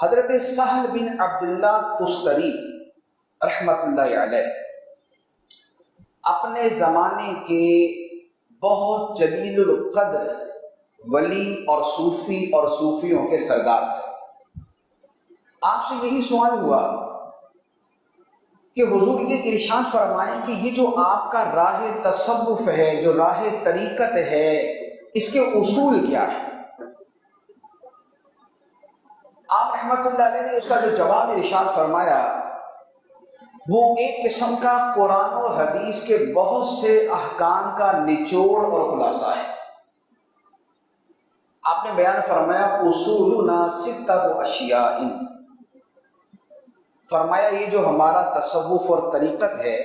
حضرت سہل بن عبداللہ تستری رحمت اللہ علیہ اپنے زمانے کے بہت جلیل القدر ولی اور صوفی اور صوفیوں کے سردار تھے۔ آپ سے یہی سوال ہوا کہ حضور یہ ارشاد فرمائیں کہ یہ جو آپ کا راہ تصوف ہے، جو راہ طریقت ہے، اس کے اصول کیا ہے؟ آپ رحمت اللہ علیہ نے اس کا جو جواب ارشاد فرمایا وہ ایک قسم کا قرآن و حدیث کے بہت سے احکام کا نچوڑ اور خلاصہ ہے۔ آپ نے بیان فرمایا اصولنا ستۃ اشیاء، فرمایا یہ جو ہمارا تصوف اور طریقت ہے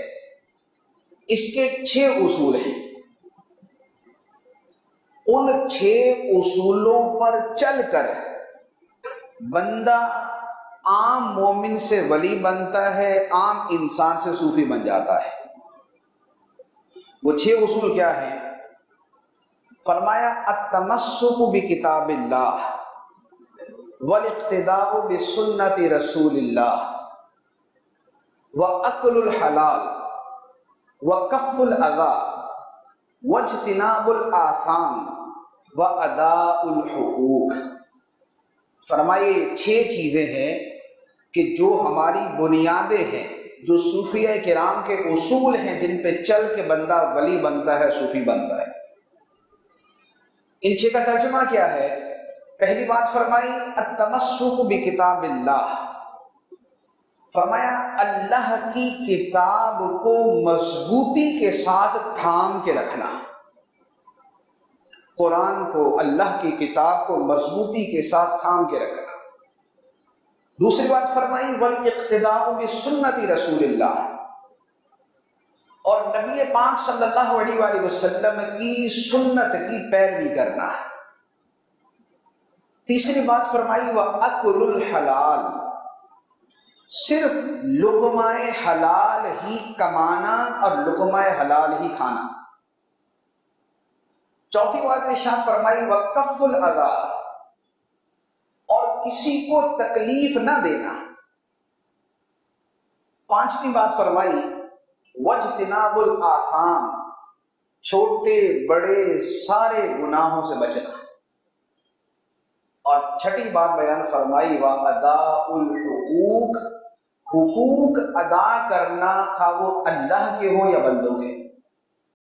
اس کے 6 اصول ہیں۔ ان 6 اصولوں پر چل کر بندہ عام مومن سے ولی بنتا ہے، عام انسان سے صوفی بن جاتا ہے۔ وہ 6 اصول کیا ہیں؟ فرمایا التمسک بکتاب اللہ والاقتداء بسنت رسول اللہ واکل الحلال وکف الاذى واجتناب الآثام واداء الحقوق۔ فرمائے 6 چیزیں ہیں کہ جو ہماری بنیادیں ہیں، جو صوفیہ کرام کے اصول ہیں، جن پہ چل کے بندہ ولی بنتا ہے، صوفی بنتا ہے۔ ان 6 کا ترجمہ کیا ہے؟ پہلی بات فرمائی التمسک بکتاب اللہ، فرمایا اللہ کی کتاب کو مضبوطی کے ساتھ تھام کے رکھنا، قرآن کو، اللہ کی کتاب کو مضبوطی کے ساتھ تھام کے رکھنا۔ دوسری بات فرمائی والاقتداء بسنت رسول اللہ، اور نبی پاک صلی اللہ علیہ وآلہ وسلم کی سنت کی پیروی کرنا ہے۔ تیسری بات فرمائی وَأَكُلُ الْحَلَالِ، صرف لقمہ حلال ہی کمانا اور لقمہ حلال ہی کھانا۔ چوتھی بات ارشاد فرمائی وَكَفُّ الْأَذَى، اور کسی کو تکلیف نہ دینا۔ پانچویں بات فرمائی وَاجْتِنَابُ الْآثَامِ، چھوٹے بڑے سارے گناہوں سے بچنا۔ اور چھٹی بات بیان فرمائی وَأَدَاءُ الْحُقُوقِ، حقوق ادا کرنا، خواہ وہ اللہ کے ہوں یا بندوں کے۔